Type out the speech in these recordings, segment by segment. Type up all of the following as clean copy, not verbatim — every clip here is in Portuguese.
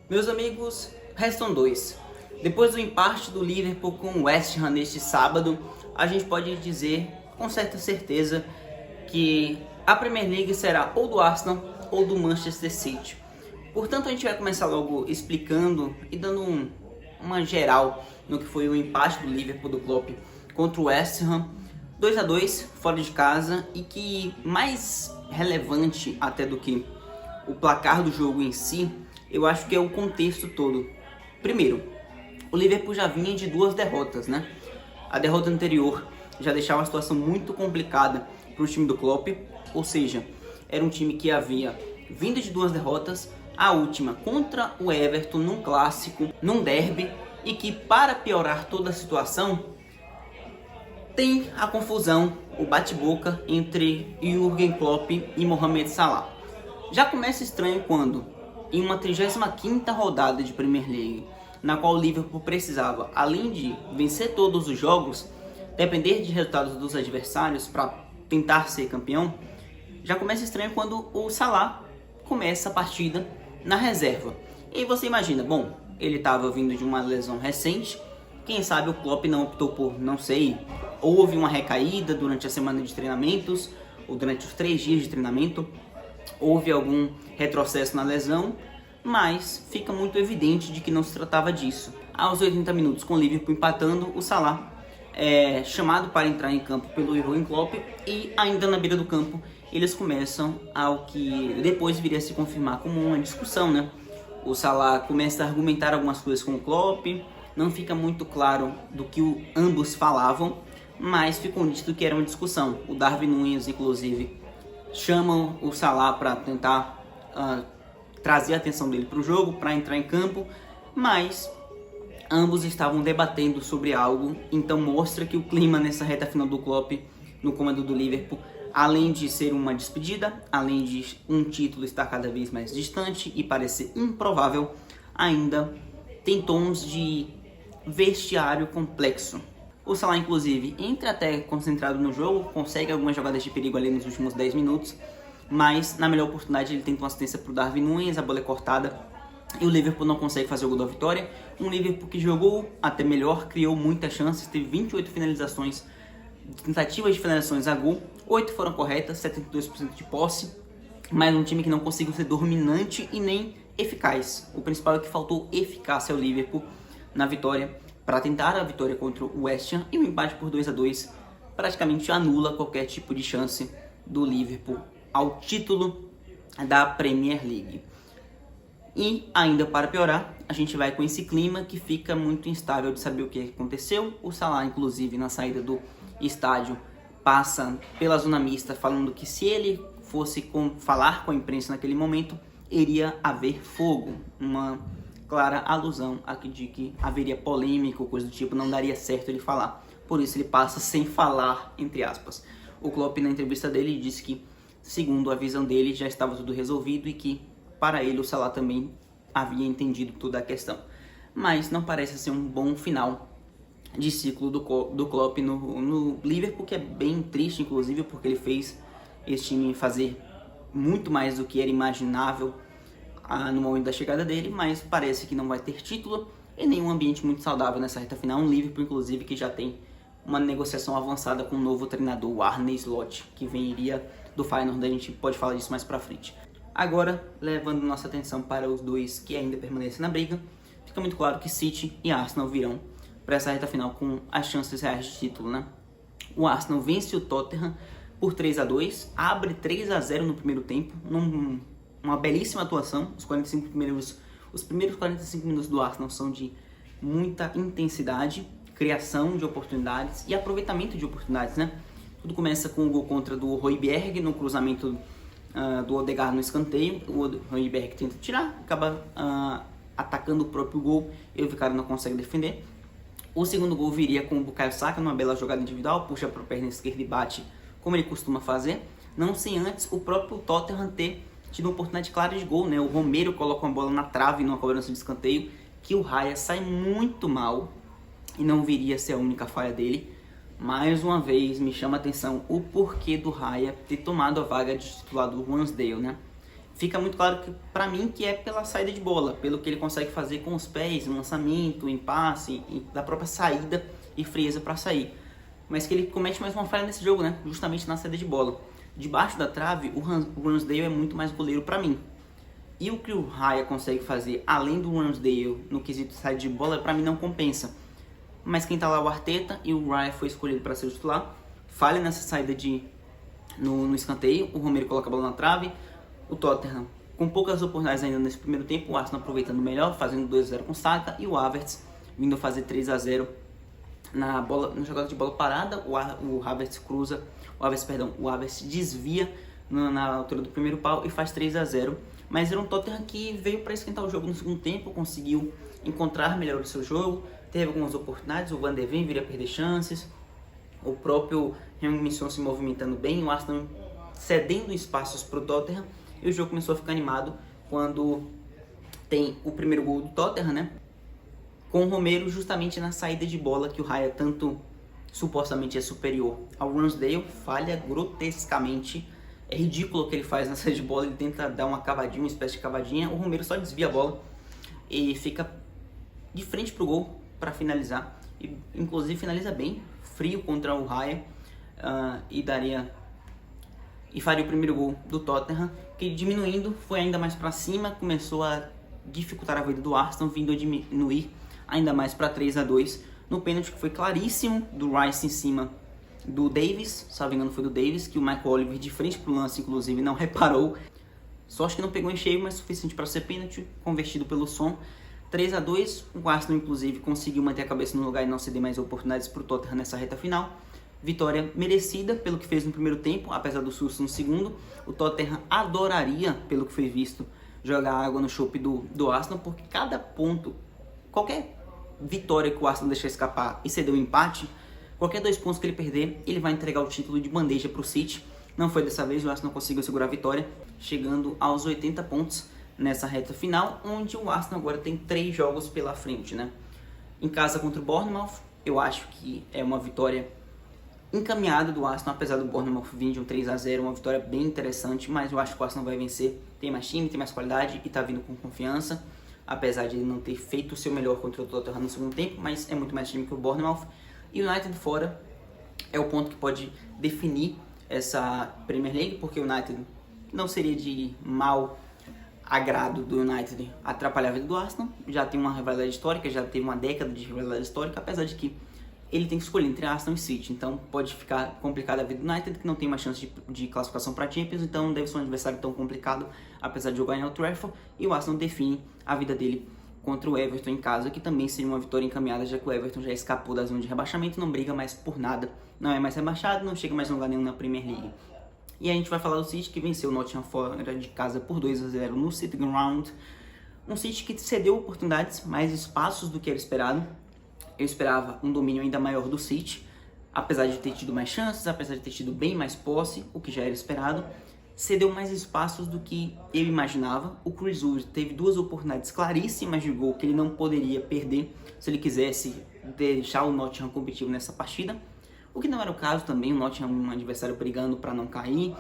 Meus amigos, restam dois. Depois do empate do Liverpool com o West Ham neste sábado, a gente pode dizer com certa certeza que a Premier League será ou do Arsenal ou do Manchester City. Portanto, a gente vai começar logo explicando e dando uma geral no que foi o empate do Liverpool do Klopp contra o West Ham, 2-2 fora de casa, e que mais relevante até do que o placar do jogo em si, eu acho que é o contexto todo. Primeiro, o Liverpool já vinha de duas derrotas, né? A derrota anterior já deixava a situação muito complicada para o time do Klopp, ou seja, era um time que havia vindo de duas derrotas, a última contra o Everton num clássico, num derby, e que, para piorar toda a situação, tem a confusão, o bate-boca entre Jürgen Klopp e Mohamed Salah. Já começa estranho quando, em uma 35ª rodada de Premier League, na qual o Liverpool precisava, além de vencer todos os jogos, depender de resultados dos adversários para tentar ser campeão, já começa estranho quando o Salah começa a partida na reserva. E aí você imagina, bom, ele estava vindo de uma lesão recente, quem sabe o Klopp não optou por, não sei, houve uma recaída durante a semana de treinamentos, ou durante os 3 dias de treinamento, houve algum retrocesso na lesão, mas fica muito evidente de que não se tratava disso. Aos 80 minutos, com o Liverpool empatando, o Salah é chamado para entrar em campo pelo Jürgen Klopp, e ainda na beira do campo eles começam ao que depois viria a se confirmar como uma discussão, né? O Salah começa a argumentar algumas coisas com o Klopp, não fica muito claro do que ambos falavam, mas ficou nítido que era uma discussão. O Darwin Núñez, inclusive, chamam o Salah para tentar trazer a atenção dele para o jogo, para entrar em campo, mas ambos estavam debatendo sobre algo, então mostra que o clima nessa reta final do Klopp no comando do Liverpool, além de ser uma despedida, além de um título estar cada vez mais distante e parecer improvável, ainda tem tons de vestiário complexo. O Salah, inclusive, entra até concentrado no jogo, consegue algumas jogadas de perigo ali nos últimos 10 minutos, mas na melhor oportunidade ele tenta uma assistência para o Darwin Núñez, a bola é cortada e o Liverpool não consegue fazer o gol da vitória. Um Liverpool que jogou até melhor, criou muitas chances, teve 28 finalizações, tentativas de finalizações a gol, 8 foram corretas, 72% de posse, mas um time que não conseguiu ser dominante e nem eficaz. O principal é que faltou eficácia ao Liverpool na vitória, para tentar a vitória contra o West Ham, e o empate por 2-2 praticamente anula qualquer tipo de chance do Liverpool ao título da Premier League. E ainda para piorar, a gente vai com esse clima que fica muito instável de saber o que aconteceu. O Salah, inclusive, na saída do estádio, passa pela zona mista falando que se ele fosse falar com a imprensa naquele momento, iria haver fogo. Uma clara alusão aqui de que haveria polêmica ou coisa do tipo, não daria certo ele falar. Por isso ele passa sem falar, entre aspas. O Klopp, na entrevista dele, disse que, segundo a visão dele, já estava tudo resolvido e que, para ele, o Salah também havia entendido toda a questão. Mas não parece ser um bom final de ciclo do Klopp no Liverpool, que é bem triste, inclusive, porque ele fez esse time fazer muito mais do que era imaginável no momento da chegada dele, mas parece que não vai ter título e nenhum ambiente muito saudável nessa reta final. Um Liverpool, inclusive, que já tem uma negociação avançada com o novo treinador, o Arne Slot, que viria do Feyenoord. A gente pode falar disso mais pra frente. Agora, levando nossa atenção para os dois que ainda permanecem na briga, fica muito claro que City e Arsenal virão para essa reta final com as chances reais de título, né? O Arsenal vence o Tottenham por 3-2, abre 3-0 no primeiro tempo, uma belíssima atuação. Os primeiros 45 minutos do Arsenal são de muita intensidade, criação de oportunidades e aproveitamento de oportunidades, né? Tudo começa com o gol contra do Højbjerg no cruzamento do Odegaard no escanteio. O Højbjerg tenta tirar, acaba atacando o próprio gol e o Vicario não consegue defender. O segundo gol viria com o Bukayo Saka numa bela jogada individual, puxa para a perna esquerda e bate como ele costuma fazer, não sem antes o próprio Tottenham ter tido uma oportunidade clara de gol, né? O Romero coloca uma bola na trave numa cobrança de escanteio, que o Raya sai muito mal, e não viria a ser a única falha dele. Mais uma vez me chama a atenção o porquê do Raya ter tomado a vaga de titular do Ramsdale, né? fica muito claro que, para mim, que é pela saída de bola, pelo que ele consegue fazer com os pés, no lançamento, em passe, da própria saída e frieza para sair. Mas que ele comete mais uma falha nesse jogo, né? Justamente na saída de bola. Debaixo da trave, o Ramsdale é muito mais goleiro para mim. E o que o Raya consegue fazer, além do Ramsdale, no quesito de saída de bola, para mim não compensa. Mas quem tá lá é o Arteta, e o Raya foi escolhido para ser o titular. Falha nessa saída no escanteio, o Romero coloca a bola na trave. O Tottenham com poucas oportunidades ainda nesse primeiro tempo, o Arsenal aproveitando melhor, fazendo 2-0 com o Saka, e o Havertz vindo fazer 3-0 na jogada de bola parada. O Havertz cruza, o Havertz desvia na altura do primeiro pau e faz 3-0. Mas era um Tottenham que veio para esquentar o jogo no segundo tempo, conseguiu encontrar melhor o seu jogo, teve algumas oportunidades, o Van de Ven viria a perder chances, o próprio Heung-min-Son se movimentando bem, o Arsenal cedendo espaços para o Tottenham, e o jogo começou a ficar animado quando tem o primeiro gol do Tottenham, né? Com o Romero justamente na saída de bola, que o Raya tanto supostamente é superior ao Ramsdale, falha grotescamente. É ridículo o que ele faz na saída de bola, ele tenta dar uma cavadinha, uma espécie de cavadinha, o Romero só desvia a bola e fica de frente pro gol para finalizar, e inclusive finaliza bem, frio contra o Raya, e faria o primeiro gol do Tottenham, que diminuindo foi ainda mais para cima, começou a dificultar a vida do Arsenal, vindo a diminuir ainda mais para 3-2, no pênalti que foi claríssimo do Rice em cima do Davis, salvo engano foi do Davis, que o Michael Oliver de frente pro lance inclusive não reparou, só acho que não pegou em cheio, mas suficiente para ser pênalti, convertido pelo Son. 3-2, o Arsenal inclusive conseguiu manter a cabeça no lugar e não ceder mais oportunidades para o Tottenham nessa reta final. Vitória merecida pelo que fez no primeiro tempo, apesar do susto no segundo. O Tottenham adoraria, pelo que foi visto, jogar água no chope do Arsenal, porque cada ponto, qualquer vitória que o Arsenal deixar escapar e ceder um empate, qualquer 2 pontos que ele perder, ele vai entregar o título de bandeja para o City. Não foi dessa vez, o Arsenal conseguiu segurar a vitória, chegando aos 80 pontos nessa reta final, onde o Arsenal agora tem 3 jogos pela frente, né? Em casa contra o Bournemouth, eu acho que é uma vitória encaminhada do Arsenal, apesar do Bournemouth vir de um 3-0, uma vitória bem interessante, mas eu acho que o Arsenal vai vencer, tem mais time, tem mais qualidade e tá vindo com confiança, apesar de ele não ter feito o seu melhor contra o Tottenham no segundo tempo, mas é muito mais time que o Bournemouth. E o United fora é o ponto que pode definir essa Premier League, porque o United não seria de mau agrado do United atrapalhar a vida do Arsenal, já tem uma rivalidade histórica, já teve uma década de rivalidade histórica, apesar de que ele tem que escolher entre Arsenal e City, então pode ficar complicada a vida do United, que não tem mais chance de classificação para Champions, então deve ser um adversário tão complicado, apesar de jogar em Old Trafford, e o Arsenal define a vida dele contra o Everton em casa, que também seria uma vitória encaminhada, já que o Everton já escapou da zona de rebaixamento, não briga mais por nada, não é mais rebaixado, não chega mais a lugar nenhum na Premier League. E a gente vai falar do City, que venceu o Nottingham fora de casa por 2-0 no City Ground, um City que cedeu oportunidades, mais espaços do que era esperado. Eu esperava um domínio ainda maior do City, apesar de ter tido mais chances, apesar de ter tido bem mais posse, o que já era esperado. Cedeu mais espaços do que eu imaginava. O Chris Wood teve 2 oportunidades claríssimas de gol que ele não poderia perder se ele quisesse deixar o Nottingham competitivo nessa partida. O que não era o caso também, o Nottingham é um adversário brigando para não cair.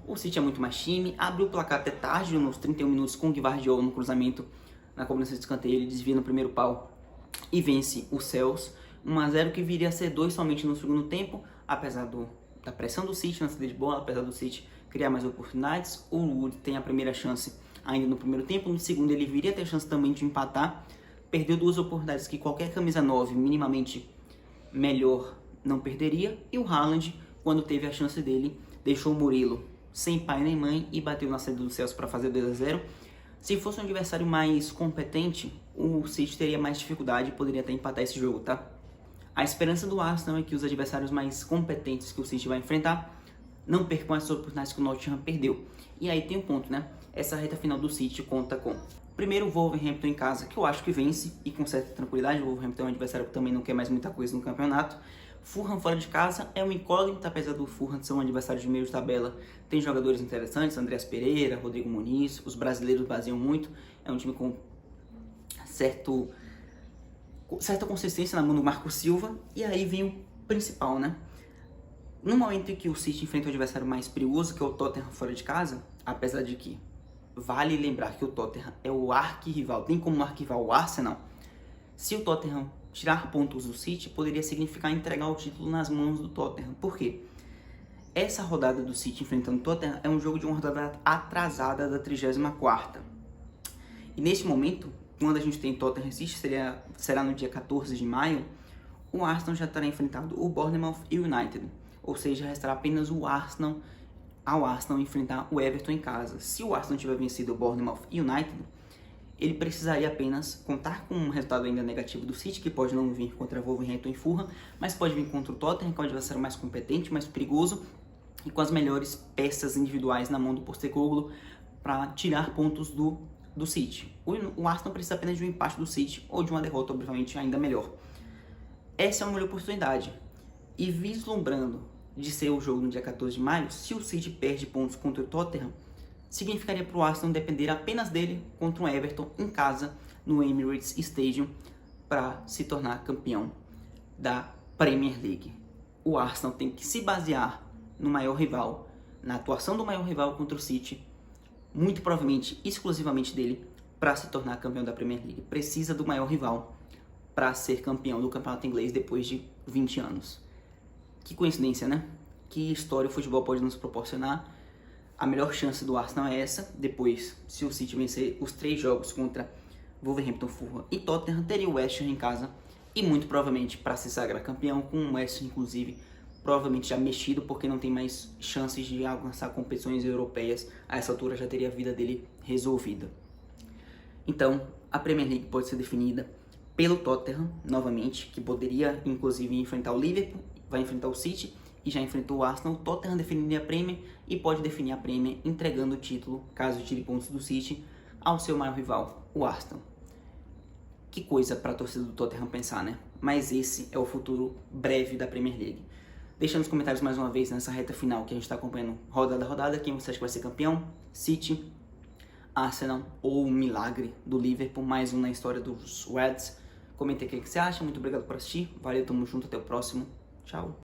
O City é muito mais time, abriu o placar até tarde, nos 31 minutos, com o Gvardiol no cruzamento, na cobrança de escanteio, ele desvia no primeiro pau e vence o Cells, 1-0, que viria a ser 2 somente no segundo tempo, apesar da pressão do City na saída de bola, apesar do City criar mais oportunidades. O Wood tem a primeira chance ainda no primeiro tempo, no segundo ele viria a ter chance também de empatar, perdeu 2 oportunidades que qualquer camisa 9 minimamente melhor não perderia, e o Haaland, quando teve a chance dele, deixou o Murilo sem pai nem mãe e bateu na saída do Celso para fazer 2-0. Se fosse um adversário mais competente, o City teria mais dificuldade e poderia até empatar esse jogo, tá? A esperança do Arsenal é que os adversários mais competentes que o City vai enfrentar não percam as oportunidades que o Nottingham perdeu. E aí tem um ponto, né? Essa reta final do City conta com, primeiro, o Wolverhampton em casa, que eu acho que vence e com certa tranquilidade. O Wolverhampton é um adversário que também não quer mais muita coisa no campeonato. Fulham fora de casa é um incógnito, apesar do Fulham ser um adversário de meio de tabela. Tem jogadores interessantes, Andreas Pereira, Rodrigo Muniz, os brasileiros baseiam muito. É um time com certa consistência na mão do Marco Silva. E aí vem o principal, né? No momento em que o City enfrenta o adversário mais perigoso, que é o Tottenham fora de casa, apesar de que vale lembrar que o Tottenham é o arquirrival, tem como arquivar o Arsenal. Se o Tottenham tirar pontos do City, poderia significar entregar o título nas mãos do Tottenham. Por quê? Essa rodada do City enfrentando o Tottenham é um jogo de uma rodada atrasada da 34ª. E neste momento, quando a gente tem Tottenham City, será no dia 14 de maio, o Arsenal já terá enfrentado o Bournemouth e o United. Ou seja, restará apenas o Arsenal enfrentar o Everton em casa. Se o Arsenal tiver vencido o Bournemouth e o United, ele precisaria apenas contar com um resultado ainda negativo do City, que pode não vir contra Wolverhampton e Fulham, mas pode vir contra o Tottenham, que é um adversário mais competente, mais perigoso, e com as melhores peças individuais na mão do Postecoglou para tirar pontos do City. O Arsenal precisa apenas de um empate do City ou de uma derrota, obviamente, ainda melhor. Essa é uma melhor oportunidade. E vislumbrando de ser o jogo no dia 14 de maio, se o City perde pontos contra o Tottenham, significaria para o Arsenal depender apenas dele contra o Everton em casa, no Emirates Stadium, para se tornar campeão da Premier League. O Arsenal tem que se basear no maior rival, na atuação do maior rival contra o City, muito provavelmente exclusivamente dele, para se tornar campeão da Premier League. Precisa do maior rival para ser campeão do campeonato inglês depois de 20 anos. Que coincidência, né? Que história o futebol pode nos proporcionar. A melhor chance do Arsenal é essa. Depois, se o City vencer os 3 jogos contra Wolverhampton, Fulham e Tottenham, teria o West Ham em casa. E muito provavelmente para se sagrar campeão, com o West Ham, inclusive, provavelmente já mexido, porque não tem mais chances de alcançar competições europeias. A essa altura já teria a vida dele resolvida. Então, a Premier League pode ser definida pelo Tottenham, novamente, que poderia, inclusive, enfrentar o Liverpool, vai enfrentar o City e já enfrentou o Arsenal. O Tottenham definiria a Premier e pode definir a Premier entregando o título, caso tire pontos do City, ao seu maior rival, o Arsenal. Que coisa para a torcida do Tottenham pensar, né? Mas esse é o futuro breve da Premier League. Deixa nos comentários mais uma vez, nessa reta final que a gente está acompanhando rodada a rodada, quem você acha que vai ser campeão? City, Arsenal ou o milagre do Liverpool, mais um na história dos Reds. Comente aqui o que você acha, muito obrigado por assistir, valeu, tamo junto, até o próximo, tchau.